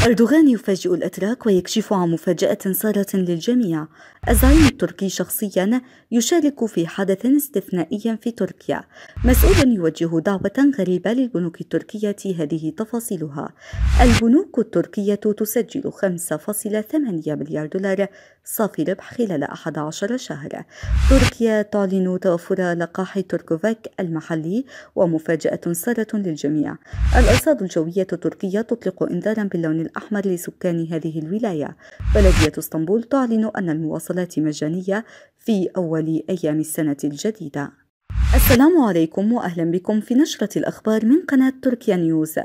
أردوغان يفاجئ الأتراك ويكشف عن مفاجأة سارة للجميع. الزعيم التركي شخصيا يشارك في حدث استثنائي في تركيا. مسؤول يوجه دعوة غريبة للبنوك التركية، هذه تفاصيلها. البنوك التركية تسجل 5.8 مليار دولار صافي ربح خلال 11 شهر. تركيا تعلن توفر لقاح توركوفاك المحلي، ومفاجأة سارة للجميع. الأرصاد الجوية التركية تطلق إنذارا باللون الأحمر لسكان هذه الولاية. بلدية اسطنبول تعلن أن المواصلات مجانية في أول أيام السنة الجديدة. السلام عليكم وأهلا بكم في نشرة الأخبار من قناة تركيا نيوز.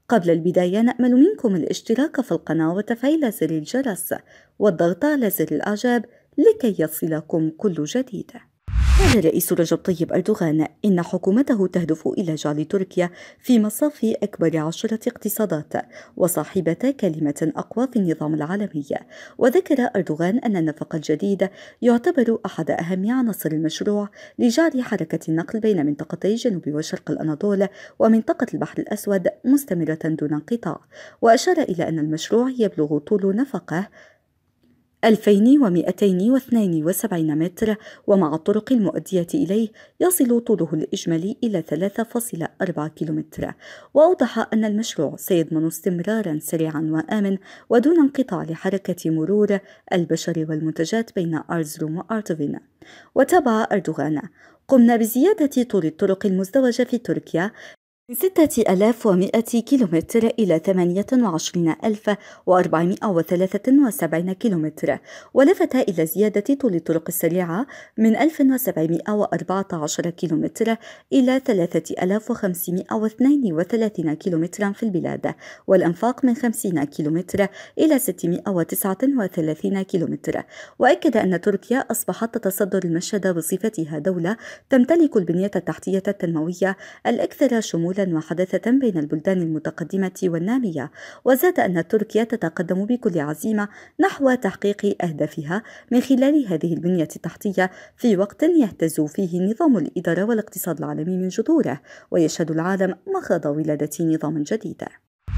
قبل البداية نأمل منكم الاشتراك في القناة وتفعيل زر الجرس والضغط على زر الإعجاب لكي يصلكم كل جديد. قال الرئيس رجب طيب أردوغان إن حكومته تهدف إلى جعل تركيا في مصاف أكبر 10 اقتصادات وصاحبة كلمة أقوى في النظام العالمي. وذكر أردوغان أن النفق الجديد يعتبر أحد أهم عناصر المشروع لجعل حركة النقل بين منطقتي جنوب وشرق الأناضول ومنطقة البحر الأسود مستمرة دون انقطاع. وأشار إلى أن المشروع يبلغ طول نفقه 2272 متر، ومع الطرق المؤدية إليه يصل طوله الإجمالي إلى 3.4 كيلومتر. وأوضح أن المشروع سيضمن استمرارا سريعا وآمن ودون انقطاع لحركة مرور البشر والمنتجات بين أرزروم وأرتفين. وتابع أردوغان: قمنا بزيادة طول الطرق المزدوجة في تركيا من 6100 كيلومتر إلى 28473 كيلومتر، ولفت إلى زيادة طول الطرق السريعة من 1714 كيلومتر إلى 3532 كيلومترا في البلاد، والأنفاق من 50 كيلومتر إلى 639 كيلومتر. وأكد أن تركيا أصبحت تتصدر المشهد بصفتها دولة تمتلك البنية التحتية التنموية الأكثر شمولا وحداثة بين البلدان المتقدمة والنامية. وزاد أن تركيا تتقدم بكل عزيمة نحو تحقيق أهدافها من خلال هذه البنية التحتية في وقت يهتز فيه نظام الإدارة والاقتصاد العالمي من جذوره، ويشهد العالم مخاض ولادة نظام جديد.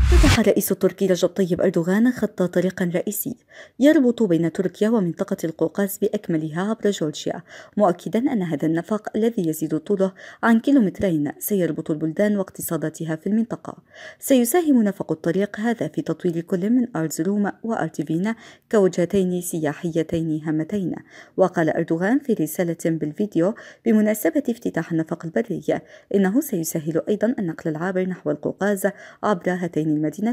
فتح الرئيس التركي رجب طيب أردوغان خط طريق رئيسي يربط بين تركيا ومنطقة القوقاز بأكملها عبر جورجيا، مؤكدا أن هذا النفق الذي يزيد طوله عن كيلومترين سيربط البلدان واقتصاداتها في المنطقة. سيساهم نفق الطريق هذا في تطوير كل من أرزروم وأرتفين كوجهتين سياحيتين هامتين. وقال أردوغان في رسالة بالفيديو بمناسبة افتتاح النفق البري إنه سيسهل أيضا النقل العابر نحو القوقاز عبر هاتين المدينتين.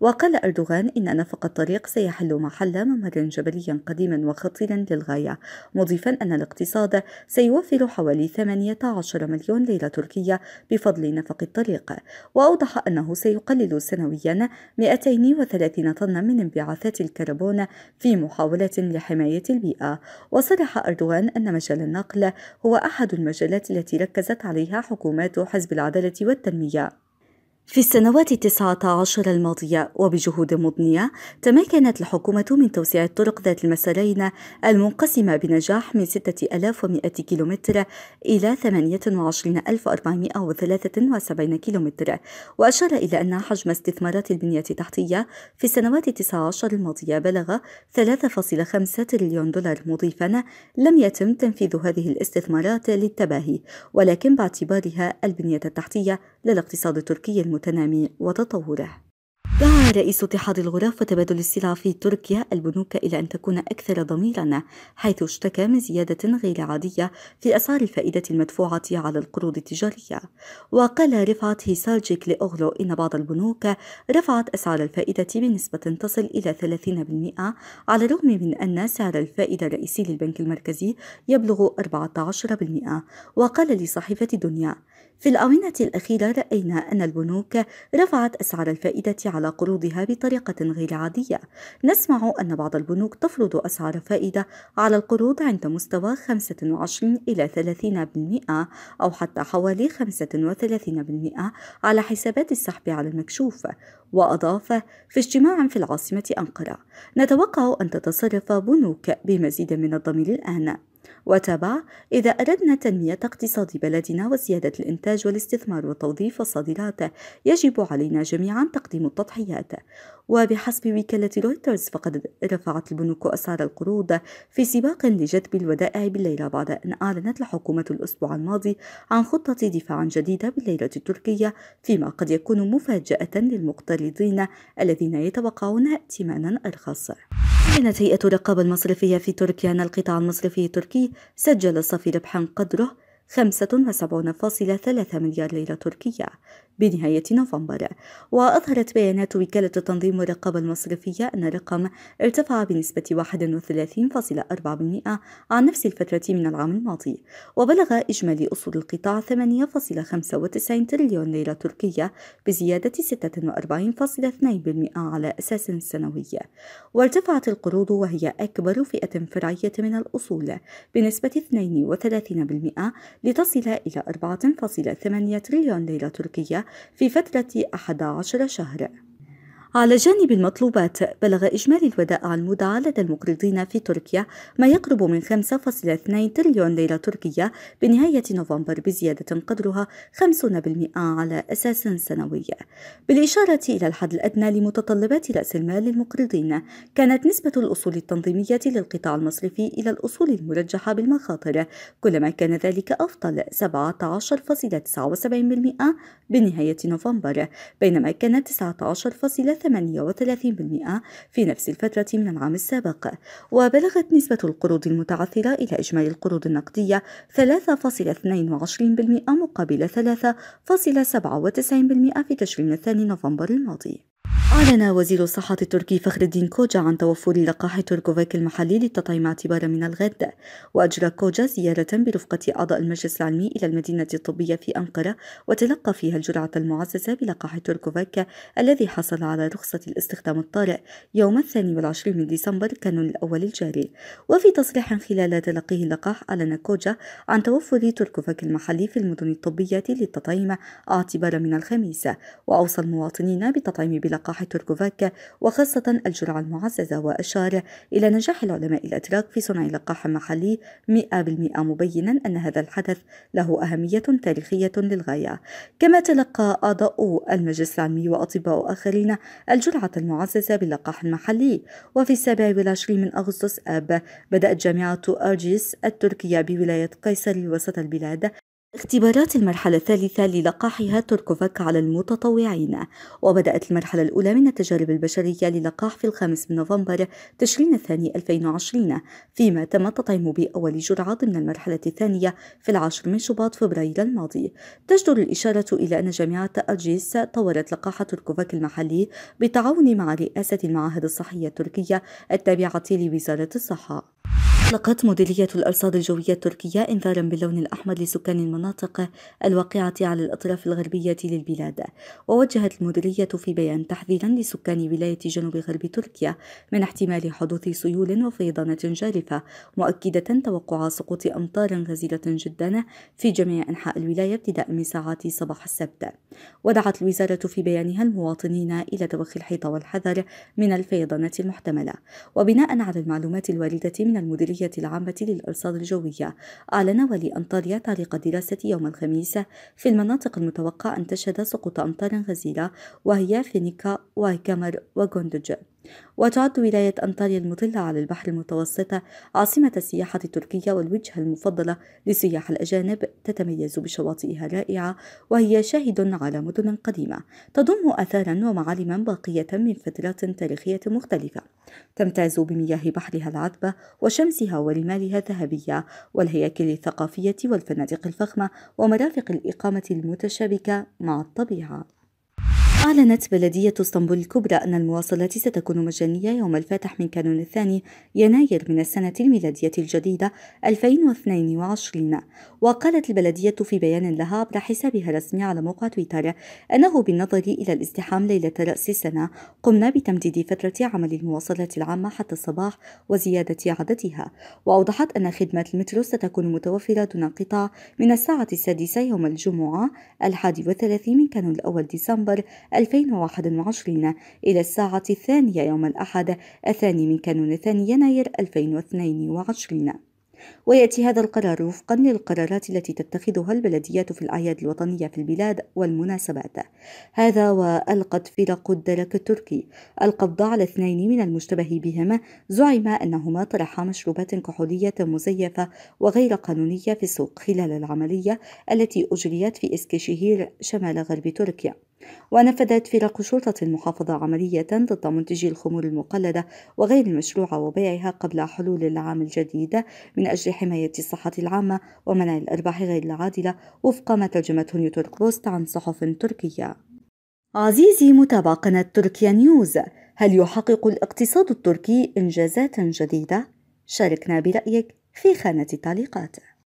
وقال أردوغان إن نفق الطريق سيحل محل ممر جبلي قديم وخطير للغاية، مضيفا أن الاقتصاد سيوفر حوالي 18 مليون ليرة تركية بفضل نفق الطريق. وأوضح أنه سيقلل سنويا 230 طن من انبعاثات الكربون في محاولة لحماية البيئة. وصرح أردوغان أن مجال النقل هو أحد المجالات التي ركزت عليها حكومات حزب العدالة والتنمية في السنوات 19 الماضية، وبجهود مضنية تمكنت الحكومة من توسيع الطرق ذات المسارين المنقسمة بنجاح من 6100 كيلومتر إلى 28473 كيلومتر. وأشار إلى أن حجم استثمارات البنية التحتية في السنوات 19 الماضية بلغ 3.5 تريليون دولار، مضيفا: لم يتم تنفيذ هذه الاستثمارات للتباهي، ولكن باعتبارها البنية التحتية للاقتصاد التركي المتنامي وتطوره. دعا رئيس اتحاد الغرف وتبادل السلع في تركيا البنوك إلى أن تكون أكثر ضميرا، حيث اشتكى من زيادة غير عادية في أسعار الفائدة المدفوعة على القروض التجارية. وقال رفعت هيسارجيك لأوغلو إن بعض البنوك رفعت أسعار الفائدة بنسبة تصل إلى 30%، على الرغم من أن سعر الفائدة الرئيسي للبنك المركزي يبلغ 14%. وقال لصحيفة دنيا: في الآونة الأخيرة رأينا أن البنوك رفعت أسعار الفائدة على قروضها بطريقة غير عادية. نسمع أن بعض البنوك تفرض أسعار فائدة على القروض عند مستوى 25 إلى 30%، أو حتى حوالي 35% على حسابات السحب على المكشوف. وأضاف في اجتماع في العاصمة أنقرة: نتوقع أن تتصرف بنوك بمزيد من الضمير الآن. وتابع: إذا أردنا تنمية اقتصاد بلدنا وزيادة الإنتاج والاستثمار والتوظيف والصادرات، يجب علينا جميعا تقديم التضحيات. وبحسب وكالة رويترز، فقد رفعت البنوك أسعار القروض في سباق لجذب الودائع بالليرة بعد أن أعلنت الحكومة الأسبوع الماضي عن خطة دفاع جديدة بالليرة التركية، فيما قد يكون مفاجأة للمقترضين الذين يتوقعون ائتمانا أرخص. أعلنت هيئة الرقابة المصرفية في تركيا أن القطاع المصرفي التركي سجل صافي ربح قدره 75.3 مليار ليرة تركية بنهاية نوفمبر. وأظهرت بيانات وكالة التنظيم والرقابة المصرفية أن الرقم ارتفع بنسبة 31.4% عن نفس الفترة من العام الماضي، وبلغ إجمالي أصول القطاع 8.95 تريليون ليرة تركية بزيادة 46.2% على أساس سنوي. وارتفعت القروض وهي أكبر فئة فرعية من الأصول بنسبة 32% لتصل إلى 4.8 تريليون ليرة تركية في فترة 11 شهر. على جانب المطلوبات، بلغ إجمالي الودائع المودعة لدى المقرضين في تركيا ما يقرب من 5.2 تريليون ليرة تركية بنهاية نوفمبر بزيادة قدرها 50% على أساس سنوي. بالإشارة إلى الحد الأدنى لمتطلبات رأس المال للمقرضين، كانت نسبة الأصول التنظيمية للقطاع المصرفي إلى الأصول المرجحة بالمخاطر كلما كان ذلك أفضل 17.79% بنهاية نوفمبر، بينما كانت 19.38% في نفس الفترة من العام السابق. وبلغت نسبة القروض المتعثرة إلى إجمالي القروض النقدية 3.22% مقابل 3.97% في تشرين الثاني نوفمبر الماضي. أعلن وزير الصحة التركي فخر الدين كوجا عن توفر لقاح توركوفاك المحلي للتطعيم اعتبارا من الغد. وأجرى كوجا زيارة برفقة أعضاء المجلس العلمي إلى المدينة الطبية في أنقرة، وتلقى فيها الجرعة المعززة بلقاح توركوفاك الذي حصل على رخصة الاستخدام الطارئ يوم 22 من ديسمبر كانون الأول الجاري. وفي تصريح خلال تلقيه اللقاح، أعلن كوجا عن توفر توركوفاك المحلي في المدن الطبية للتطعيم اعتبارا من الخميس، وأوصى المواطنين بالتطعيم بلقاح توركوفاك وخاصة الجرعة المعززة، وأشار إلى نجاح العلماء الأتراك في صنع لقاح محلي 100%، مبينا أن هذا الحدث له أهمية تاريخية للغاية. كما تلقى أعضاء المجلس العلمي وأطباء آخرين الجرعة المعززة باللقاح المحلي. وفي 27 من أغسطس آب بدأت جامعة أرجيس التركية بولاية قيصر وسط البلاد اختبارات المرحلة الثالثة للقاحها توركوفاك على المتطوعين. وبدأت المرحلة الأولى من التجارب البشرية للقاح في 5 من نوفمبر تشرين الثاني 2020، فيما تم التطعيم بأول جرعة ضمن المرحلة الثانية في 10 من شباط فبراير الماضي. تجدر الإشارة إلى أن جامعة أرجيس طورت لقاح توركوفاك المحلي بالتعاون مع رئاسة المعاهد الصحية التركية التابعة لوزارة الصحة. أطلقت مديرية الأرصاد الجوية التركية إنذارا باللون الأحمر لسكان المناطق الواقعة على الأطراف الغربية للبلاد. ووجهت المديرية في بيان تحذيرا لسكان ولاية جنوب غرب تركيا من احتمال حدوث سيول وفيضانات جارفة، مؤكدة توقع سقوط أمطار غزيرة جدا في جميع أنحاء الولاية ابتداء من ساعات صباح السبت. ودعت الوزارة في بيانها المواطنين إلى توخي الحيطة والحذر من الفيضانات المحتملة. وبناء على المعلومات الواردة من المديرية العامة للأرصاد الجوية، أعلن ولي أنطاليا تعليق دراسة يوم الخميس في المناطق المتوقع أن تشهد سقوط أمطار غزيرة، وهي فينيكا وكامر وغوندج. وتعد ولاية أنطاليا المطلة على البحر المتوسط عاصمة السياحة التركية والوجهة المفضلة للسياح الأجانب، تتميز بشواطئها الرائعة، وهي شاهد على مدن قديمة تضم آثارا ومعالما باقية من فترات تاريخية مختلفة، تمتاز بمياه بحرها العذبة وشمسها ورمالها الذهبية والهياكل الثقافية والفنادق الفخمة ومرافق الإقامة المتشابكة مع الطبيعة. أعلنت بلدية اسطنبول الكبرى أن المواصلات ستكون مجانية يوم الفاتح من كانون الثاني يناير من السنة الميلادية الجديدة 2022. وقالت البلدية في بيان لها عبر حسابها الرسمي على موقع تويتر أنه بالنظر إلى الازدحام ليلة رأس السنة قمنا بتمديد فترة عمل المواصلات العامة حتى الصباح وزيادة عددها. وأوضحت أن خدمة المترو ستكون متوفرة دون انقطاع من الساعة 6 يوم الجمعة 31 من كانون الأول ديسمبر 2021 إلى الساعة 2 يوم الأحد 2 من كانون 2 يناير 2022. ويأتي هذا القرار وفقا للقرارات التي تتخذها البلديات في الأعياد الوطنية في البلاد والمناسبات. هذا وألقت فرق الدرك التركي القبض على اثنين من المشتبه بهما، زعم أنهما طرحا مشروبات كحولية مزيفة وغير قانونية في السوق خلال العملية التي أجريت في إسكشهير شمال غرب تركيا. ونفذت فرق شرطة المحافظة عملية ضد منتجي الخمور المقلدة وغير المشروعة وبيعها قبل حلول العام الجديد من أجل حماية الصحة العامة ومنع الأرباح غير العادلة، وفق ما ترجمته نيوتورك بوست عن صحف تركية. عزيزي متابع قناة تركيا نيوز، هل يحقق الاقتصاد التركي إنجازات جديدة؟ شاركنا برأيك في خانة التعليقات.